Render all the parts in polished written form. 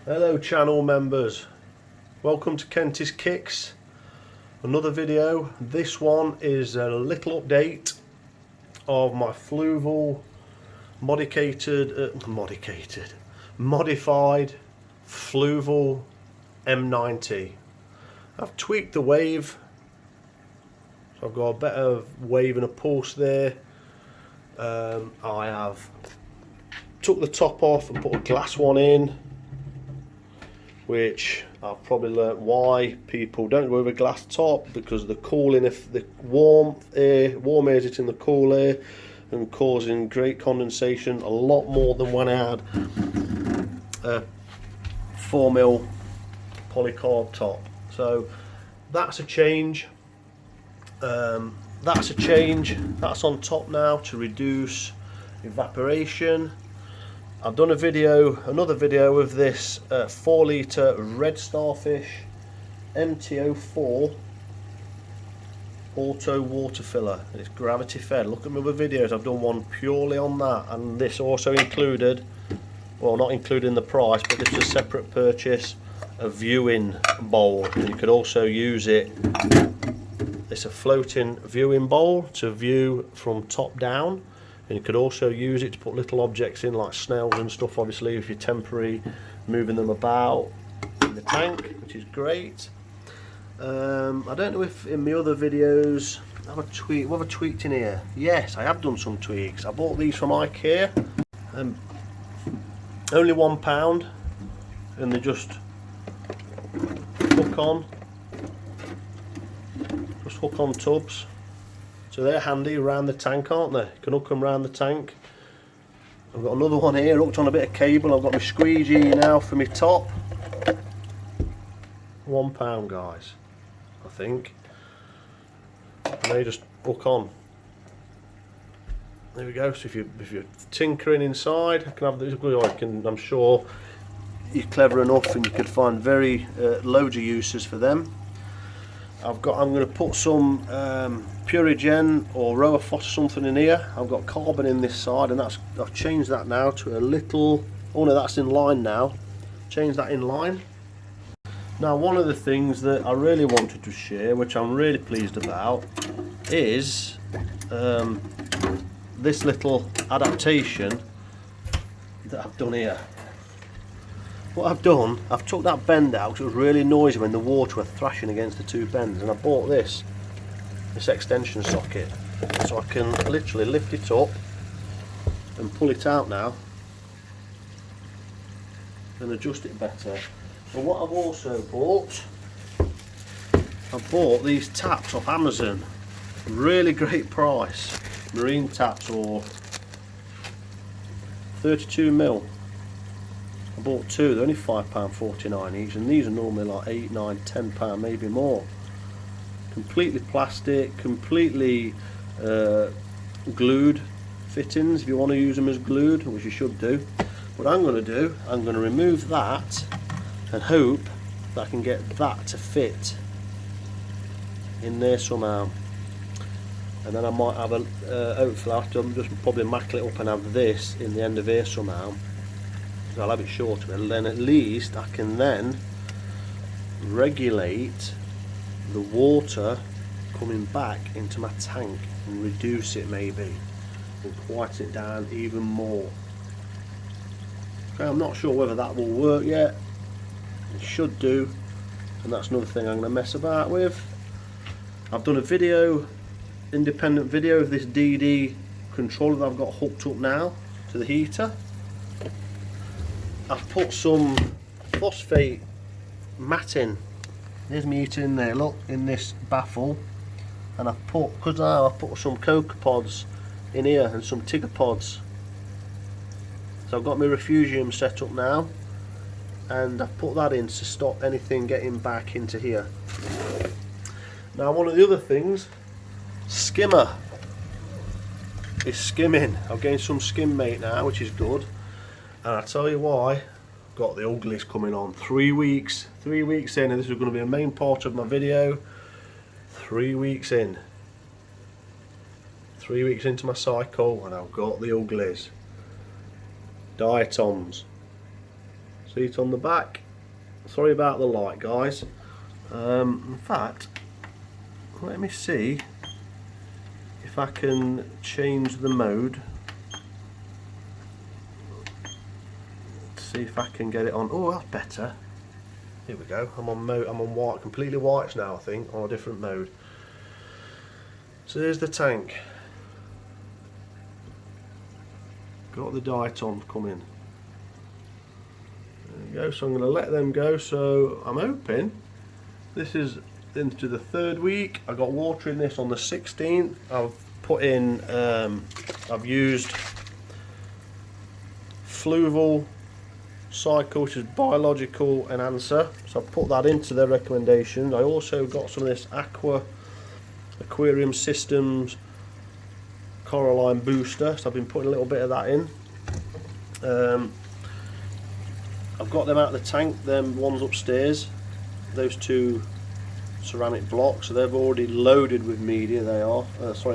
Hello channel members, welcome to Kenty's Kicks. Another video. This one is a little update of my Fluval modified Fluval M90. I've tweaked the wave, so I've got a better wave and a pulse there. I have took the top off and put a glass one in, which I've probably learnt why people don't go with a glass top, because the cooling, if the warm air is hitting the cool air and causing great condensation, a lot more than when I had a 4mm polycarb top. So that's a change. That's on top now to reduce evaporation. I've done another video of this 4 litre red starfish MTO4 auto water filler. It's gravity fed. Look at my other videos, I've done one purely on that, and this also included, well, not included in the price, but this is a separate purchase, a viewing bowl. And you could also use it, it's a floating viewing bowl to view from top down. And you could also use it to put little objects in, like snails and stuff, obviously, if you're temporary moving them about in the tank, which is great. I don't know if in my other videos what have I tweaked in here? Yes, I have done some tweaks. I bought these from IKEA, only £1, and they just hook on tubs. So they're handy around the tank, aren't they? You can hook them around the tank. I've got another one here hooked on a bit of cable. I've got my squeegee now for my top. £1, guys, I think. And they just hook on. There we go. So if you're tinkering inside, I can have these. I'm sure you're clever enough, and you could find loads of uses for them. I'm going to put some Purigen or Roafos or something in here. I've got carbon in this side, and I've changed that now to a little. Oh no, that's in line now. Change that in line. Now, one of the things that I really wanted to share, which I'm really pleased about, is this little adaptation that I've done here. What I've done, I've took that bend out because it was really noisy when the water was thrashing against the two bends, and I bought this extension socket, so I can literally lift it up and pull it out now and adjust it better. But what I've also bought, I bought these taps off Amazon. Really great price. Marine taps, or 32mm. I bought two, they're only £5.49 each, and these are normally like £8, £9, £10, maybe more. Completely plastic, completely glued fittings if you want to use them as glued, which you should do. What I'm going to do, I'm going to remove that and hope that I can get that to fit in there somehow. And then I might have hopefully I'll have to just probably mackle it up and have this in the end of here somehow. I'll have it shorter, and then at least I can then regulate the water coming back into my tank and reduce it maybe, and quieten it down even more. Okay, I'm not sure whether that will work yet. It should do, and that's another thing I'm going to mess about with. I've done a independent video of this DD controller that I've got hooked up now to the heater. I've put some phosphate matting. There's my heater in there, look, in this baffle. And I've put some cocoa pods in here and some tigger pods. So I've got my refugium set up now, and I've put that in to stop anything getting back into here. Now, one of the other things, skimmer is skimming. I'm getting some skim mate now, which is good. And I tell you why, I've got the uglies coming on. 3 weeks in, and this is going to be a main part of my video. 3 weeks in. 3 weeks into my cycle, and I've got the uglies. Diatoms. seat on the back. Sorry about the light, guys. In fact, let me see if I can change the mode. See if I can get it on. Oh, that's better. Here we go. I'm on mode. I'm on white, completely whites now. I think on a different mode. So there's the tank. Got the diatom coming. There you go. So I'm going to let them go. So I'm hoping this is into the 3rd week. I got water in this on the 16th. I've put in. I've used Fluval cycle, which is biological enhancer, so I've put that into their recommendations. I also got some of this aquarium systems coralline booster, so I've been putting a little bit of that in. I've got them out of the tank, them ones upstairs, those 2 ceramic blocks, so they've already loaded with media. They are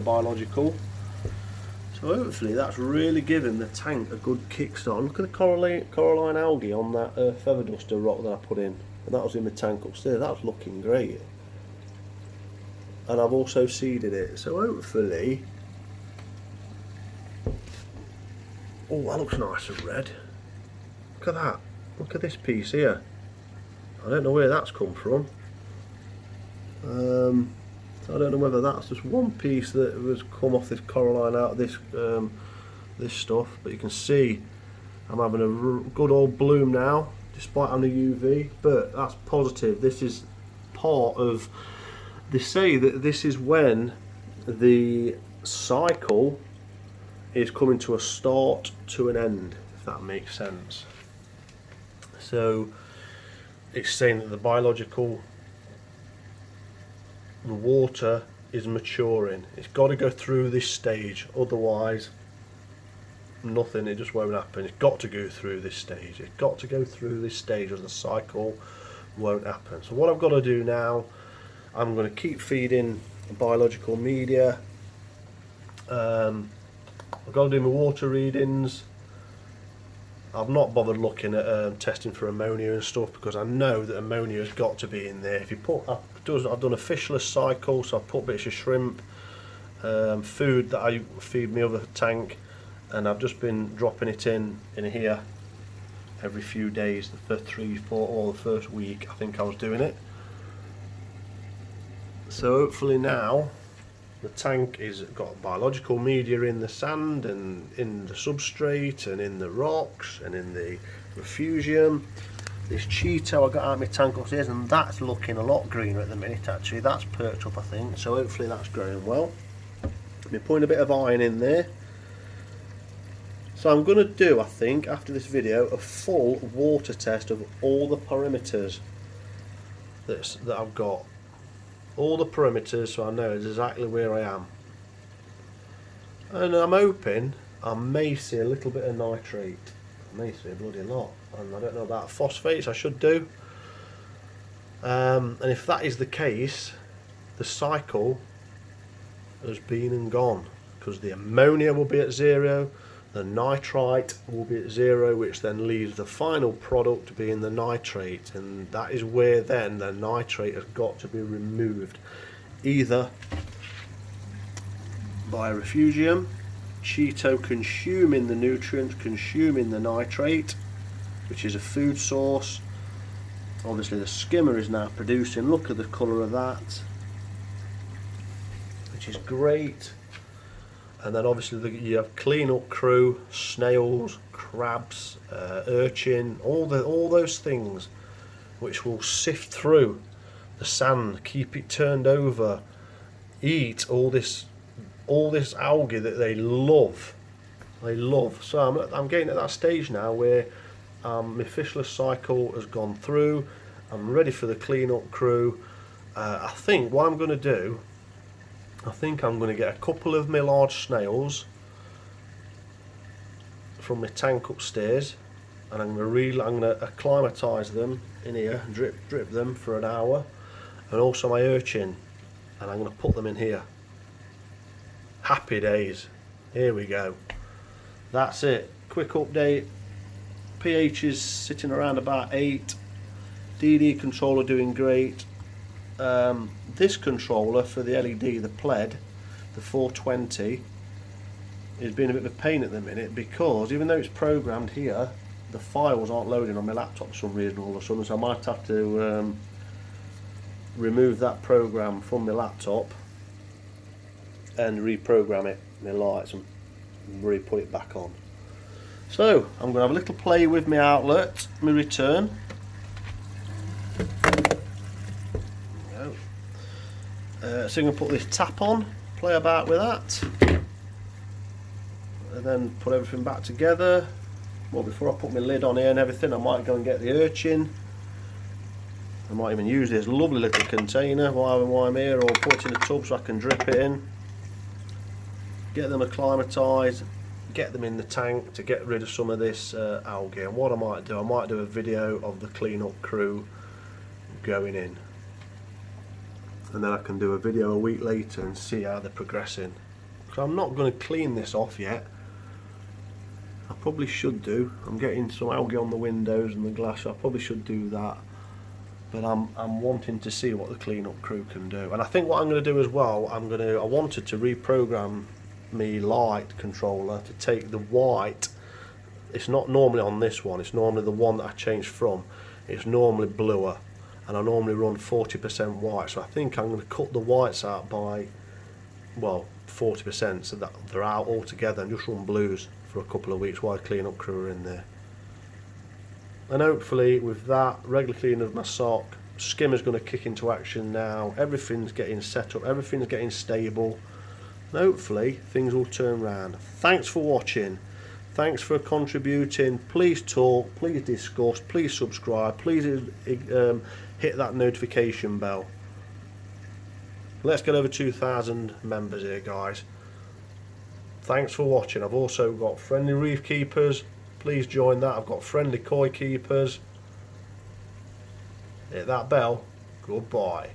biological. So hopefully that's really given the tank a good kickstart. Look at the coralline algae on that feather duster rock that I put in. And that was in the tank upstairs. That was looking great. And I've also seeded it. So hopefully... Oh, that looks nice and red. Look at that. Look at this piece here. I don't know where that's come from. I don't know whether that's just one piece that has come off this coralline out of this this stuff, but you can see I'm having a good old bloom now, despite having a UV. But that's positive. This is part of. They say that this is when the cycle is coming to a start to an end, if that makes sense. So it's saying that the biological. The water is maturing. It's got to go through this stage, otherwise nothing, it just won't happen. It's got to go through this stage. It's got to go through this stage or the cycle won't happen. So what I've got to do now, I'm going to keep feeding biological media. I've got to do my water readings. I've not bothered looking at testing for ammonia and stuff, because I know that ammonia has got to be in there. If you put, I've done a fishless cycle, so I've put bits of shrimp, food that I feed my other tank, and I've just been dropping it in here every few days for 3, 4, or the first week I think I was doing it. So hopefully now the tank is got biological media in the sand and in the substrate and in the rocks and in the refugium. This Cheeto I got out of my tank upstairs, and that's looking a lot greener at the minute actually. That's perked up I think, so hopefully that's growing well. I'm putting a bit of iron in there. So I'm going to do, I think, after this video, a full water test of all the perimeters that I've got. All the perimeters, so I know exactly where I am. And I'm hoping I may see a little bit of nitrate. I may see a bloody lot. And I don't know about phosphates, I should do. And if that is the case, the cycle has been and gone, because the ammonia will be at 0, the nitrite will be at 0, which then leaves the final product being the nitrate, and that is where then the nitrate has got to be removed, either by refugium, Cheeto consuming the nutrients, consuming the nitrate, which is a food source. Obviously the skimmer is now producing, look at the colour of that, which is great. And then obviously you have clean-up crew, snails, crabs, urchin, all those things which will sift through the sand, keep it turned over, eat all this algae that they love. So I'm getting at that stage now where my fishless cycle has gone through. I'm ready for the clean-up crew. I think what I'm going to do, I think I'm going to get a couple of my large snails from my tank upstairs, and I'm going to acclimatise them in here, drip them for an hour, and also my urchin, and I'm going to put them in here. Happy days. Here we go. That's it. Quick update. pH is sitting around about 8. DD controller doing great. This controller for the LED, the PLED, the 420, is being a bit of a pain at the minute, because even though it's programmed here, the files aren't loading on my laptop for some reason all of a sudden, so I might have to remove that program from my laptop and reprogram it, my lights, and re-put it back on. So I'm going to have a little play with my outlet, my return. So I'm going to put this tap on, play about with that, and then put everything back together. Well, before I put my lid on here and everything, I might go and get the urchin. I might even use this lovely little container while I'm here, or put it in a tub so I can drip it in. Get them acclimatised, get them in the tank to get rid of some of this algae. And what I might do a video of the clean-up crew going in. And then I can do a video a week later and see how they're progressing. Because I'm not going to clean this off yet. I probably should do. I'm getting some algae on the windows and the glass, so I probably should do that. But I'm wanting to see what the clean-up crew can do. And I think what I'm going to do as well, I wanted to reprogram me light controller to take the white. It's not normally on this one, it's normally the one that I changed from. It's normally bluer, and I normally run 40% white, so I think I'm going to cut the whites out by, well, 40%, so that they're out altogether, and just run blues for a couple of weeks while the clean-up crew are in there. And hopefully with that, regular cleaning of my sock, skimmer's going to kick into action now, everything's getting set up, everything's getting stable, and hopefully things will turn around. Thanks for watching, thanks for contributing. Please talk, please discuss, please subscribe, please hit that notification bell. Let's get over 2,000 members here, guys. Thanks for watching. I've also got friendly reef keepers, please join that. I've got friendly koi keepers. Hit that bell. Goodbye.